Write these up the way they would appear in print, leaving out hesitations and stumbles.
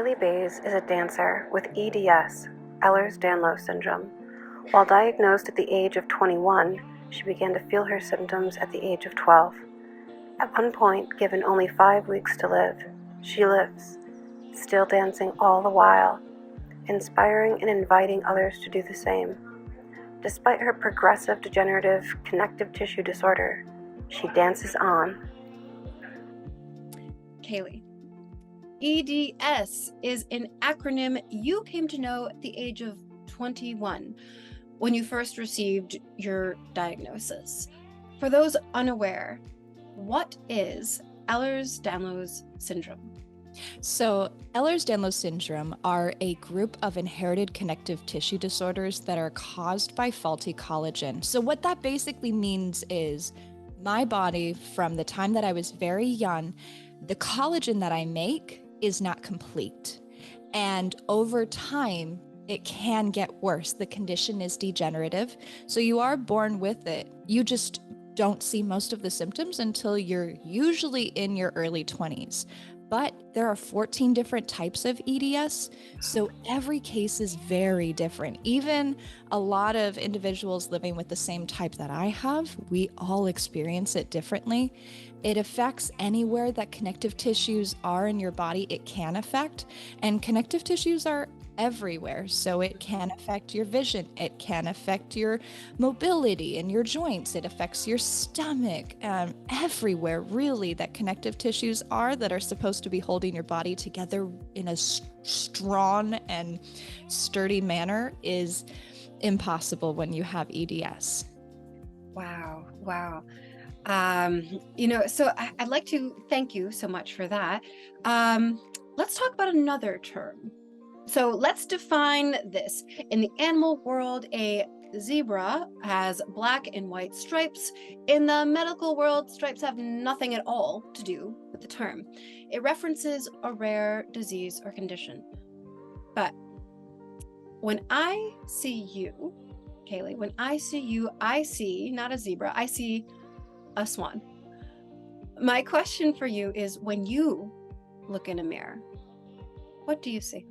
Kaylee Bays is a dancer with EDS, Ehlers-Danlos Syndrome. While diagnosed at the age of 21, she began to feel her symptoms at the age of 12. At one point, given only 5 weeks to live, she lives, still dancing all the while, inspiring and inviting others to do the same. Despite her progressive degenerative connective tissue disorder, she dances on. Kaylee, EDS is an acronym you came to know at the age of 21 when you first received your diagnosis. For those unaware, what is Ehlers-Danlos Syndrome? So, Ehlers-Danlos Syndrome are a group of inherited connective tissue disorders that are caused by faulty collagen. So, what that basically means is my body, from the time that I was very young, the collagen that I make is not complete. And over time, it can get worse. The condition is degenerative. So, you are born with it. You just don't see most of the symptoms until you're usually in your early 20s. But there are 14 different types of EDS, so every case is very different. Even a lot of individuals living with the same type that I have, we all experience it differently. It affects anywhere that connective tissues are in your body, it can affect, and connective tissues are everywhere. So it can affect your vision, it can affect your mobility in your joints, it affects your stomach, everywhere really that connective tissues are that are supposed to be holding your body together in a strong and sturdy manner is impossible when you have EDS. Wow. So I'd like to thank you so much for that. Let's talk about another term. So let's define this. In the animal world, a zebra has black and white stripes. In the medical world, stripes have nothing at all to do with the term. It references a rare disease or condition. But when I see you, Kaylee, when I see you, I see not a zebra, I see a swan. My question for you is, when you look in a mirror, what do you see?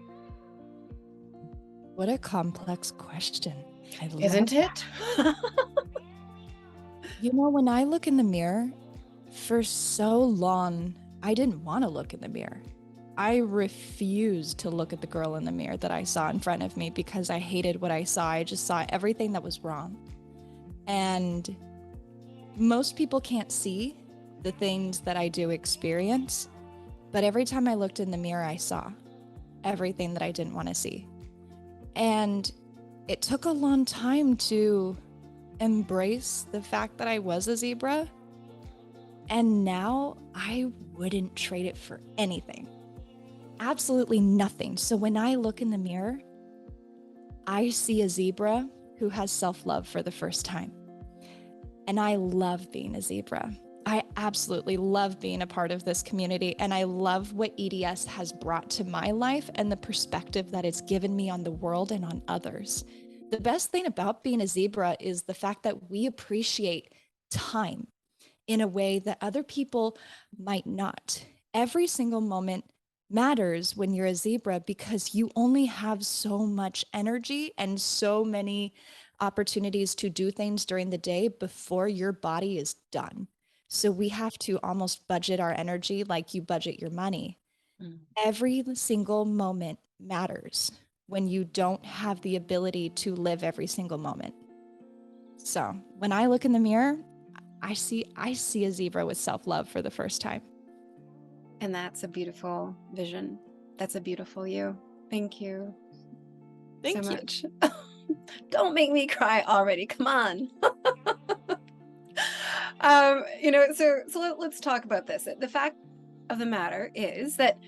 What a complex question. Isn't it? When I look in the mirror, for so long, I didn't want to look in the mirror. I refused to look at the girl in the mirror that I saw in front of me because I hated what I saw. I just saw everything that was wrong. And most people can't see the things that I do experience, but every time I looked in the mirror, I saw everything that I didn't want to see. And it took a long time to embrace the fact that I was a zebra. And now I wouldn't trade it for anything. Absolutely nothing. So when I look in the mirror, I see a zebra who has self-love for the first time. And I love being a zebra. I absolutely love being a part of this community, and I love what EDS has brought to my life and the perspective that it's given me on the world and on others. The best thing about being a zebra is the fact that we appreciate time in a way that other people might not. Every single moment matters when you're a zebra because you only have so much energy and so many opportunities to do things during the day before your body is done. So we have to almost budget our energy like you budget your money. Every single moment matters when you don't have the ability to live every single moment. So when I look in the mirror, I see a zebra with self-love for the first time. And that's a beautiful vision. That's a beautiful you. Thank you. Thank so you. much. Don't make me cry already. Come on. So let's talk about this. The fact of the matter is that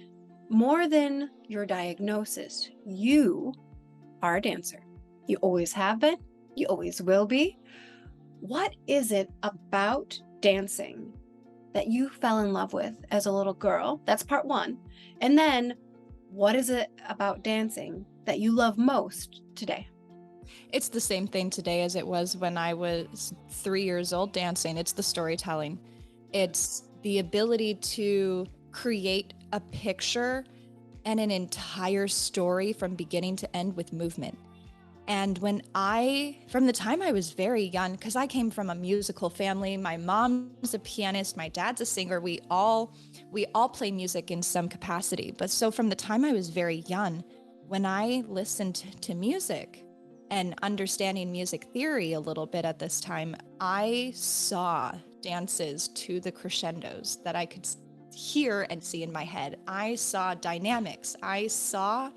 more than your diagnosis, you are a dancer. You always have been. You always will be. What is it about dancing that you fell in love with as a little girl? That's part one. And then what is it about dancing that you love most today? It's the same thing today as it was when I was 3 years old dancing. It's the storytelling. It's the ability to create a picture and an entire story from beginning to end with movement. And from the time I was very young, because I came from a musical family, my mom's a pianist, my dad's a singer, we all play music in some capacity. But so from the time I was very young, when I listened to music and understanding music theory a little bit at this time, I saw dances to the crescendos that I could hear and see in my head. I saw dynamics. I saw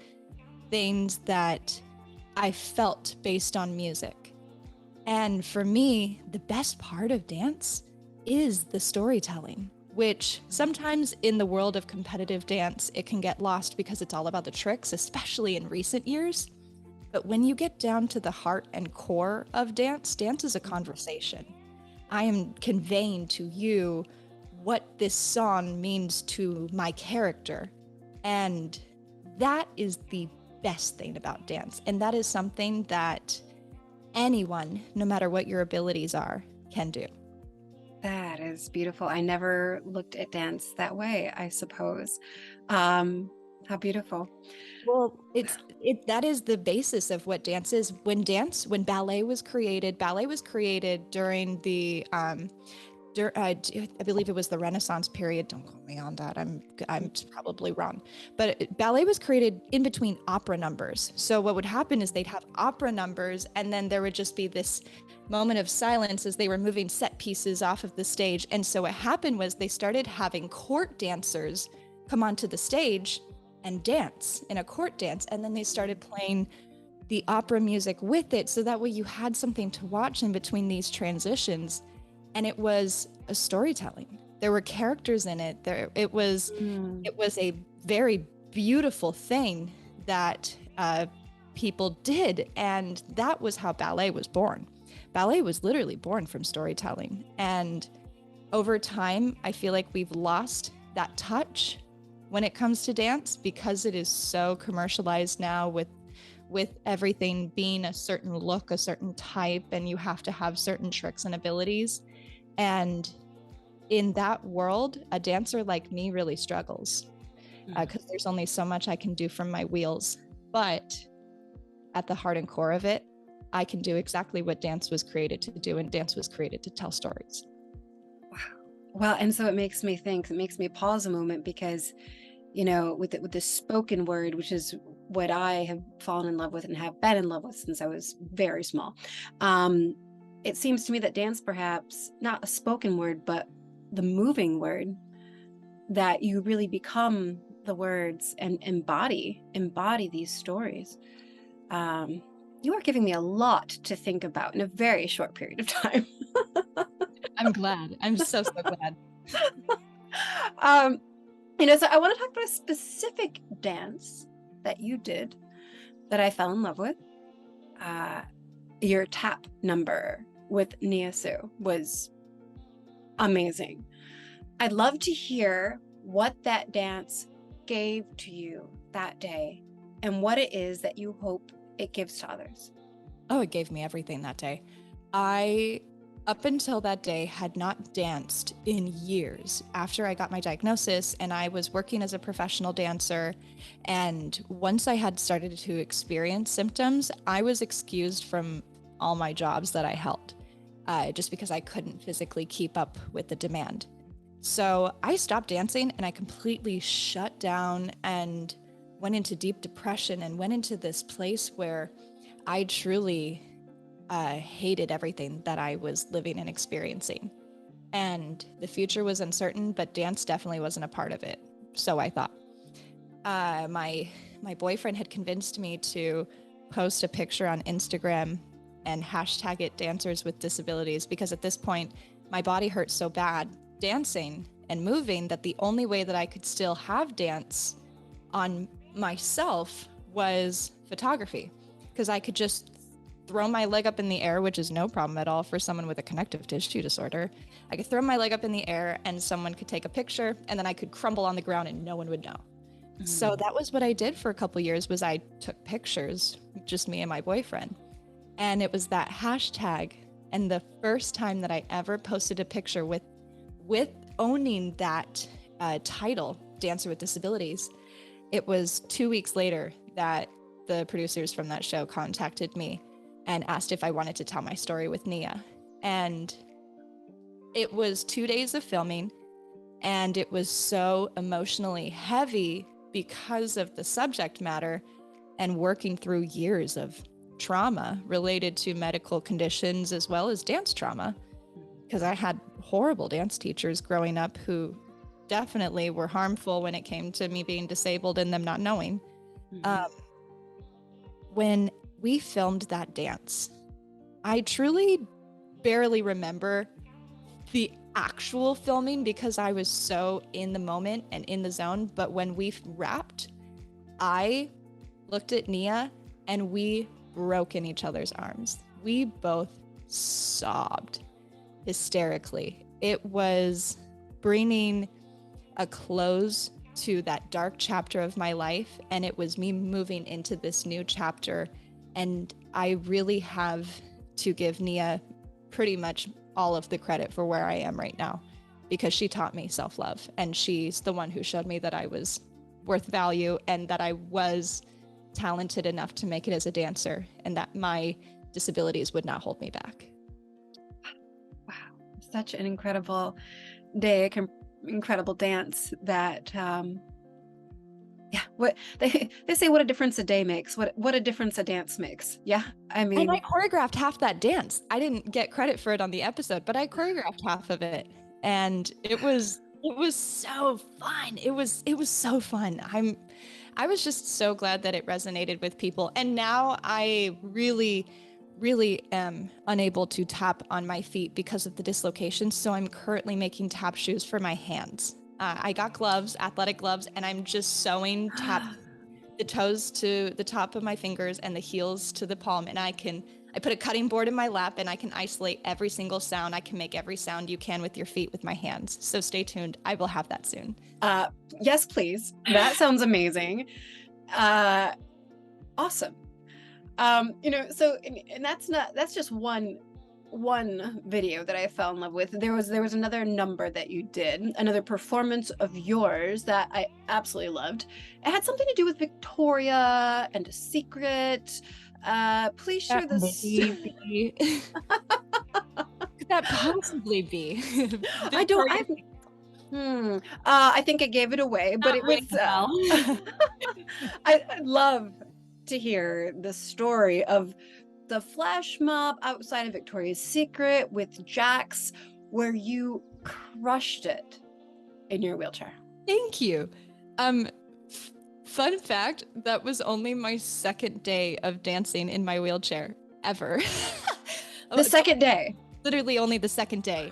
things that I felt based on music. And for me, the best part of dance is the storytelling, which sometimes in the world of competitive dance, it can get lost because it's all about the tricks, especially in recent years. But when you get down to the heart and core of dance, dance is a conversation. I am conveying to you what this song means to my character. And that is the best thing about dance. And that is something that anyone, no matter what your abilities are, can do. That is beautiful. I never looked at dance that way, I suppose. How beautiful. Well, that is the basis of what dance is. When ballet was created during the I believe it was the Renaissance period. Don't quote me on that. I'm probably wrong. But ballet was created in between opera numbers. So what would happen is they'd have opera numbers, and then there would just be this moment of silence as they were moving set pieces off of the stage. And so what happened was they started having court dancers come onto the stage and dance in a court dance, and then they started playing the opera music with it, so that way you had something to watch in between these transitions. And it was a storytelling. There were characters in it. It was a very beautiful thing that people did. And that was how ballet was born. Ballet was literally born from storytelling. And over time, I feel like we've lost that touch when it comes to dance, because it is so commercialized now with everything being a certain look, a certain type, and you have to have certain tricks and abilities. And in that world, a dancer like me really struggles because there's only so much I can do from my wheels. But at the heart and core of it, I can do exactly what dance was created to do, and dance was created to tell stories. Wow. Well, and so it makes me pause a moment, because, with the spoken word, which is what I have fallen in love with and have been in love with since I was very small. It seems to me that dance, perhaps not a spoken word, but the moving word, that you really become the words and embody these stories. You are giving me a lot to think about in a very short period of time. I'm glad. I'm so glad. So I want to talk about a specific dance that you did that I fell in love with. Your tap number with Niasu was amazing. I'd love to hear what that dance gave to you that day and what it is that you hope it gives to others. Oh, it gave me everything that day. Up until that day, had not danced in years. After I got my diagnosis and I was working as a professional dancer, and once I had started to experience symptoms, I was excused from all my jobs that I held, just because I couldn't physically keep up with the demand. So I stopped dancing and I completely shut down and went into deep depression and went into this place where I truly hated everything that I was living and experiencing. And the future was uncertain, but dance definitely wasn't a part of it. So I thought. My boyfriend had convinced me to post a picture on Instagram and hashtag it Dancers with Disabilities, because at this point, my body hurt so bad dancing and moving that the only way that I could still have dance on myself was photography, because I could just throw my leg up in the air, which is no problem at all for someone with a connective tissue disorder. I could throw my leg up in the air and someone could take a picture, and then I could crumble on the ground and no one would know. So that was what I did for a couple years, was I took pictures, just me and my boyfriend. And it was that hashtag. And the first time that I ever posted a picture with owning that title, Dancer with Disabilities, It was 2 weeks later that the producers from that show contacted me and asked if I wanted to tell my story with Nia. And it was 2 days of filming, and it was so emotionally heavy because of the subject matter and working through years of trauma related to medical conditions as well as dance trauma. Because I had horrible dance teachers growing up who definitely were harmful when it came to me being disabled and them not knowing. When we filmed that dance, I truly barely remember the actual filming because I was so in the moment and in the zone. But when we wrapped, I looked at Nia and we broke in each other's arms. We both sobbed hysterically. It was bringing a close to that dark chapter of my life, and it was me moving into this new chapter. And I really have to give Nia pretty much all of the credit for where I am right now, because she taught me self-love, and she's the one who showed me that I was worth value and that I was talented enough to make it as a dancer, and that my disabilities would not hold me back. Wow, such an incredible day, incredible dance that what they say, what a difference a day makes, what a difference a dance makes. Yeah, I mean, and I choreographed half that dance. I didn't get credit for it on the episode, but I choreographed half of it, and it was so fun. It was so fun. I was just so glad that it resonated with people. And now I really am unable to tap on my feet because of the dislocation. So I'm currently making tap shoes for my hands. I got gloves, athletic gloves, and I'm just sewing the toes to the top of my fingers and the heels to the palm. And I put a cutting board in my lap, and I can isolate every single sound. I can make every sound you can with your feet with my hands. So stay tuned. I will have that soon. Yes, please. That sounds amazing. Awesome. So, and that's just one video that I fell in love with. There was another number that you did, another performance of yours that I absolutely loved. It had something to do with Victoria and a secret. Please share this. Could that possibly be? I think I gave it away, but it was. I'd love to hear the story of the flash mob outside of Victoria's Secret with Jax, where you crushed it in your wheelchair. Thank you. Fun fact, that was only my second day of dancing in my wheelchair ever. The second day? Literally only the second day.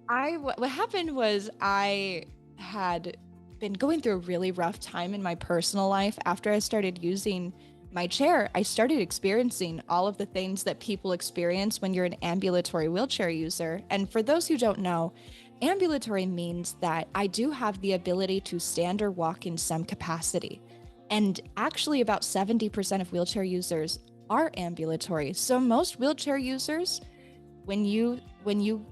What happened was I had been going through a really rough time in my personal life. After I started using my chair, I started experiencing all of the things that people experience when you're an ambulatory wheelchair user. And for those who don't know, ambulatory means that I do have the ability to stand or walk in some capacity. And actually about 70% of wheelchair users are ambulatory. So most wheelchair users, when you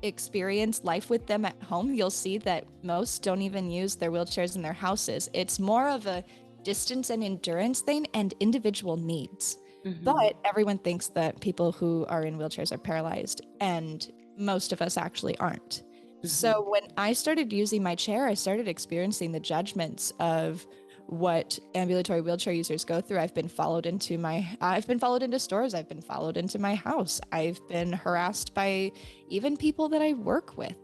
experience life with them at home, you'll see that most don't even use their wheelchairs in their houses. It's more of a distance and endurance thing and individual needs. Mm-hmm. But everyone thinks that people who are in wheelchairs are paralyzed, and most of us actually aren't. Mm-hmm. So when I started using my chair, I started experiencing the judgments of what ambulatory wheelchair users go through. I've been followed into stores. I've been followed into my house. I've been harassed by even people that I work with.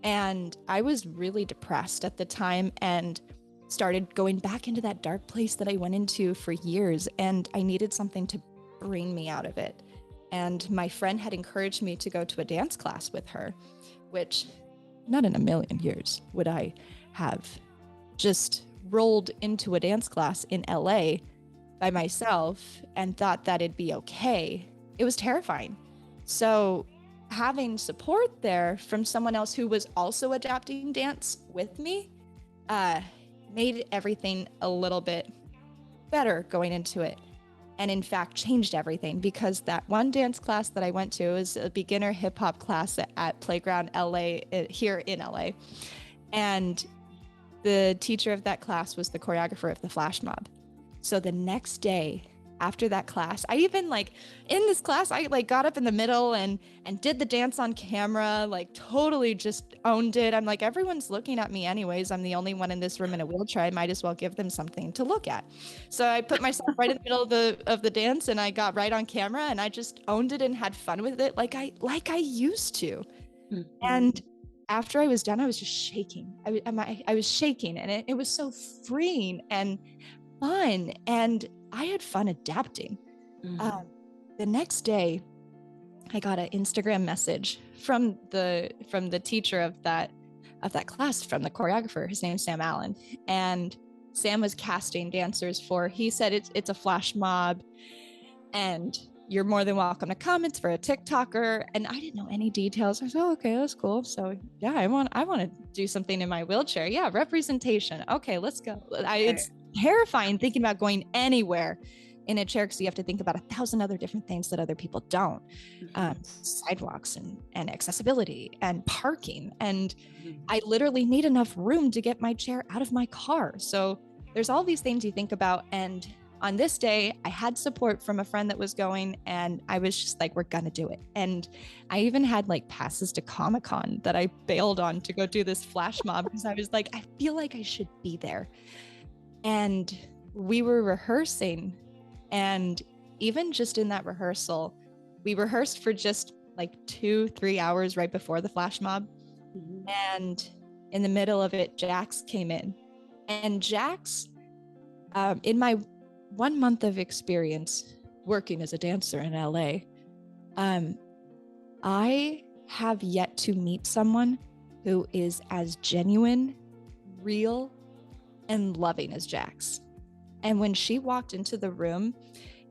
And I was really depressed at the time and started going back into that dark place that I went into for years. And I needed something to bring me out of it. And my friend had encouraged me to go to a dance class with her, which not in a million years would I have just rolled into a dance class in LA by myself and thought that it'd be okay. It was terrifying. So having support there from someone else who was also adapting dance with me made everything a little bit better going into it. And in fact, changed everything, because that one dance class that I went to was a beginner hip hop class at Playground LA, here in LA. And the teacher of that class was the choreographer of the flash mob. So the next day after that class, I even like in this class, I like got up in the middle and did the dance on camera, like totally just owned it. I'm like, everyone's looking at me anyways. I'm the only one in this room in a wheelchair. I might as well give them something to look at. So I put myself right in the middle of the dance, and I got right on camera, and I just owned it and had fun with it like I used to. Mm-hmm. And after I was done, I was just shaking. I was shaking, and it was so freeing and fun, and I had fun adapting. Mm-hmm. The next day, I got an Instagram message from the teacher of that class, from the choreographer. His name's Sam Allen, and Sam was casting dancers for. He said it's a flash mob, and you're more than welcome to come. It's for a TikToker, and I didn't know any details. I said, oh, okay, that's cool. So yeah, I want to do something in my wheelchair. Yeah, representation. Okay, let's go. It's terrifying thinking about going anywhere in a chair, because you have to think about 1,000 other different things that other people don't. Sidewalks and accessibility and parking. And I literally need enough room to get my chair out of my car. So there's all these things you think about. And on this day, I had support from a friend that was going, and I was just like, we're gonna do it. And I even had like passes to Comic-Con that I bailed on to go do this flash mob, because I was like, I feel like I should be there. And we were rehearsing, and even just in that rehearsal, we rehearsed for just like 2-3 hours right before the flash mob. Mm-hmm. And in the middle of it, Jax came in. And Jax, in my 1 month of experience working as a dancer in LA, I have yet to meet someone who is as genuine, real, and loving as Jax. And when she walked into the room,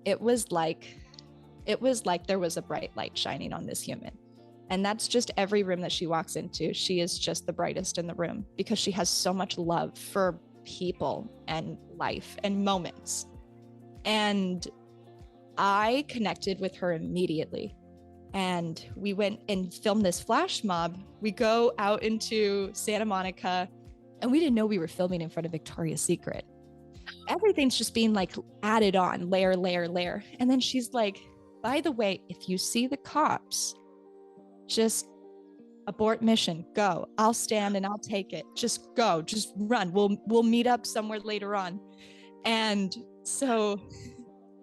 it was like there was a bright light shining on this human. And that's just every room that she walks into. She is just the brightest in the room, because she has so much love for people and life and moments. And I connected with her immediately. And we went and filmed this flash mob. We go out into Santa Monica, and we didn't know we were filming in front of Victoria's Secret. Everything's just being like added on, layer. And then she's like, by the way, if you see the cops, just abort mission, go. I'll stand and I'll take it. Just go, just run. We'll meet up somewhere later on. And so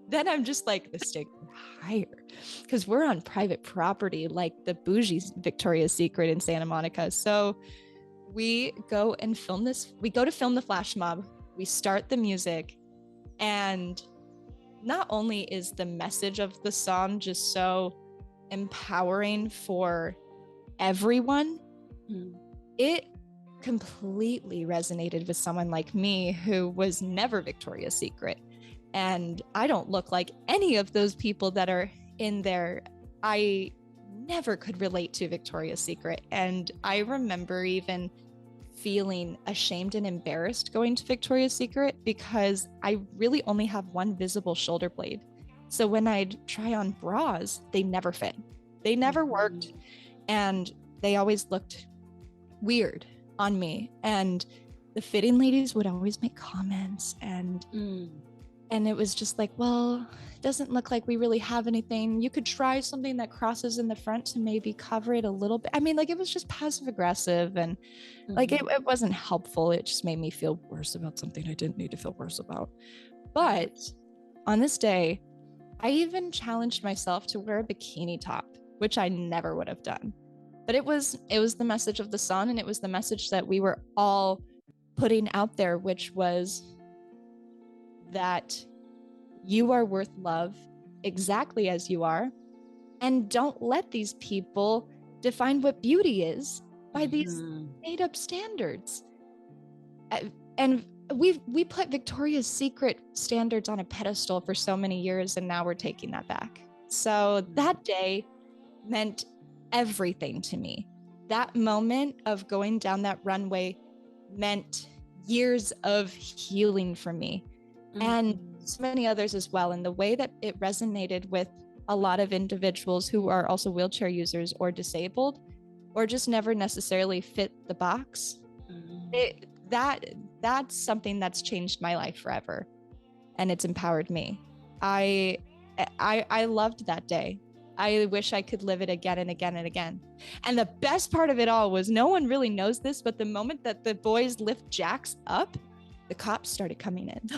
then I'm just like, the stakes are higher, because we're on private property, like the bougie Victoria's Secret in Santa Monica. So we go and film this. We go to film the flash mob. We start the music, and not only is the message of the song just so empowering for everyone, it completely resonated with someone like me who was never Victoria's Secret. And I don't look like any of those people that are in there. I never could relate to Victoria's Secret. And I remember even feeling ashamed and embarrassed going to Victoria's Secret, because I really only have one visible shoulder blade. So when I'd try on bras, they never fit. They never worked, and they always looked weird on me. And the fitting ladies would always make comments, and it was just like, well, it doesn't look like we really have anything. You could try something that crosses in the front to maybe cover it a little bit. I mean, like, it was just passive aggressive, and like it wasn't helpful. It just made me feel worse about something I didn't need to feel worse about. But on this day, I even challenged myself to wear a bikini top, which I never would have done. But it was the message of the song, and it was the message that we were all putting out there, which was that you are worth love exactly as you are, and don't let these people define what beauty is by these made up standards. And we put Victoria's Secret standards on a pedestal for so many years, and now we're taking that back. So that day meant everything to me. That moment of going down that runway meant years of healing for me, and so many others as well. And the way that it resonated with a lot of individuals who are also wheelchair users or disabled, or just never necessarily fit the box, that's something that's changed my life forever, and it's empowered me. I loved that day. I wish I could live it again and again and again. And the best part of it all was, no one really knows this, but the moment that the boys lift Jax up, the cops started coming in.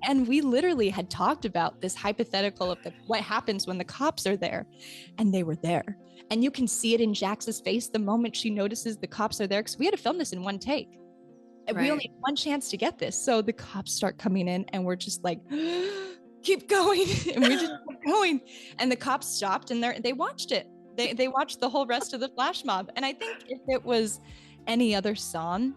And we literally had talked about this hypothetical of what happens when the cops are there, and they were there. And you can see it in Jax's face the moment she notices the cops are there, because we had to film this in one take. And we only had one chance to get this. So the cops start coming in, and we're just like, keep going. And we just kept going. And the cops stopped, and they watched it. They watched the whole rest of the flash mob. And I think if it was any other song,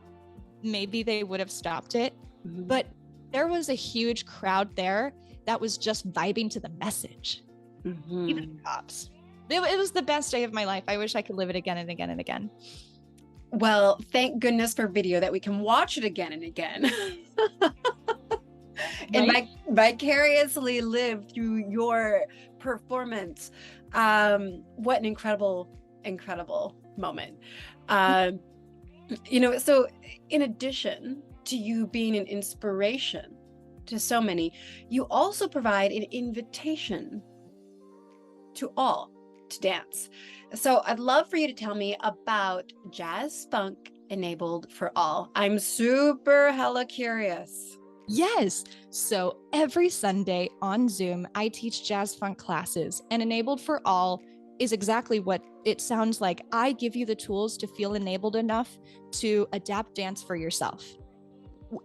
maybe they would have stopped it. Mm-hmm. But there was a huge crowd there that was just vibing to the message. Mm-hmm. Even the cops. It was the best day of my life. I wish I could live it again and again and again. Well, thank goodness for video that we can watch it again and again. And vicariously live through your performance. What an incredible moment. So in addition to you being an inspiration to so many, you also provide an invitation to all to dance. So I'd love for you to tell me about Jazz Funk Enabled for All. I'm super hella curious. Yes. So every Sunday on Zoom, I teach jazz funk classes, and Enabled for All is exactly what it sounds like. I give you the tools to feel enabled enough to adapt dance for yourself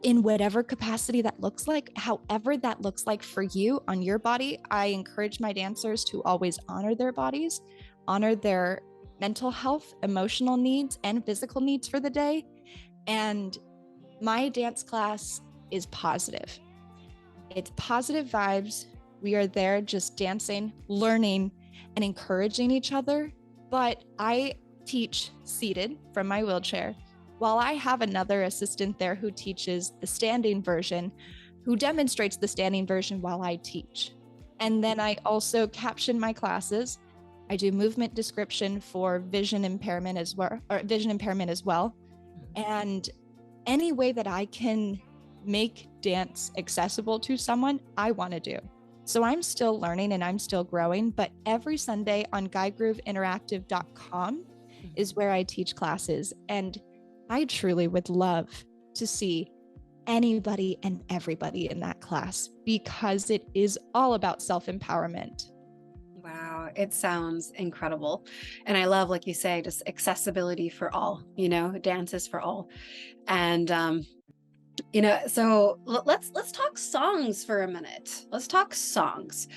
in whatever capacity that looks like, however that looks like for you on your body. I encourage my dancers to always honor their bodies, honor their mental health, emotional needs, and physical needs for the day. And my dance class is positive. It's positive vibes. We are there just dancing, learning, and encouraging each other. But I teach seated from my wheelchair, while I have another assistant there who teaches the standing version, who demonstrates the standing version while I teach. And then I also caption my classes. I do movement description for vision impairment as well. And any way that I can make dance accessible to someone, I want to do. So I'm still learning and I'm still growing, but every Sunday on guidegrooveinteractive.com is where I teach classes. And I truly would love to see anybody and everybody in that class, because it is all about self-empowerment. Wow, it sounds incredible. And I love, like you say, just accessibility for all, dance is for all. And, so let's talk songs for a minute. Let's talk songs.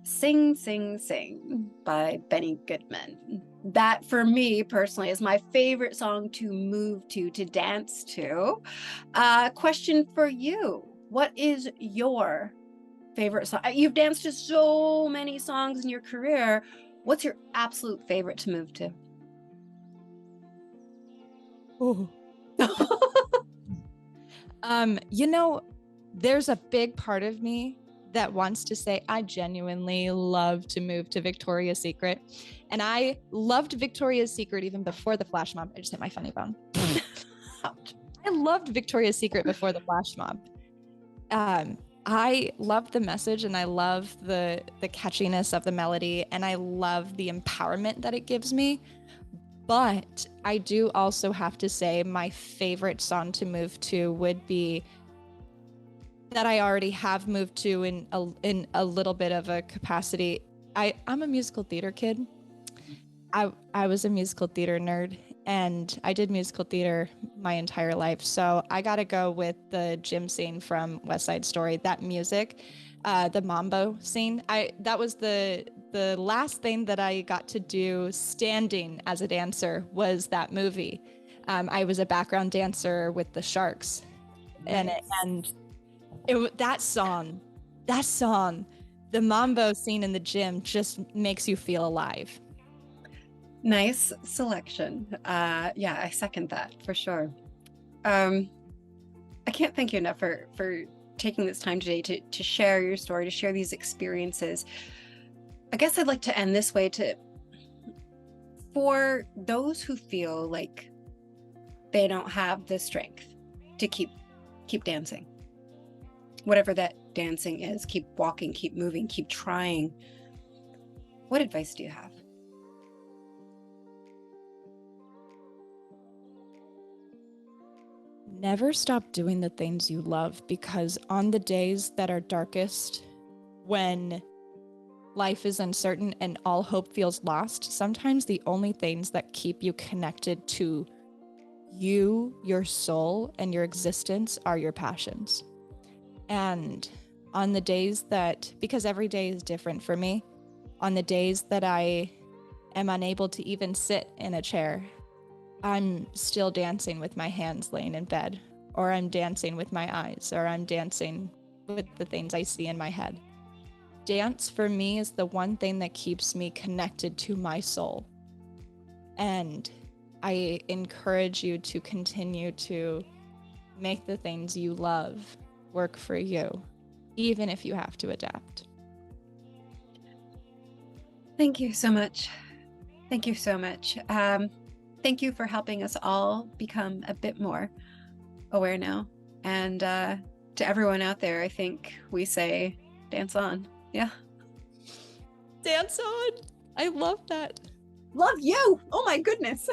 Sing, Sing, Sing by Benny Goodman. That for me personally is my favorite song to move to dance to. Question for you. What is your favorite song? You've danced to so many songs in your career. What's your absolute favorite to move to? Oh. There's a big part of me that wants to say I genuinely love to move to Victoria's Secret. And I loved Victoria's Secret even before the flash mob. I just hit my funny bone. I loved Victoria's Secret before the flash mob. I love the message, and I love the catchiness of the melody, and I love the empowerment that it gives me. But I do also have to say my favorite song to move to would be that I already have moved to in a little bit of a capacity. I'm a musical theater kid. I was a musical theater nerd, and I did musical theater my entire life. So I got to go with the gym scene from West Side Story. That music, the mambo scene. That was the last thing that I got to do standing as a dancer was that movie. I was a background dancer with the Sharks, nice. and that song, the mambo scene in the gym just makes you feel alive. Nice selection. Yeah, I second that for sure. I can't thank you enough for taking this time today to share your story, to share these experiences. I guess I'd like to end this way for those who feel like they don't have the strength to keep dancing. Whatever that dancing is, keep walking, keep moving, keep trying. What advice do you have? Never stop doing the things you love, because on the days that are darkest, when life is uncertain and all hope feels lost, sometimes the only things that keep you connected to you, your soul, and your existence are your passions. And on the days that, because every day is different for me, on the days that I am unable to even sit in a chair, I'm still dancing with my hands laying in bed, or I'm dancing with my eyes, or I'm dancing with the things I see in my head. Dance for me is the one thing that keeps me connected to my soul. And I encourage you to continue to make the things you love work for you, even if you have to adapt. Thank you so much. Thank you so much. Thank you for helping us all become a bit more aware now. And to everyone out there, I think we say, dance on. Yeah. Dance on. I love that. Love you. Oh my goodness.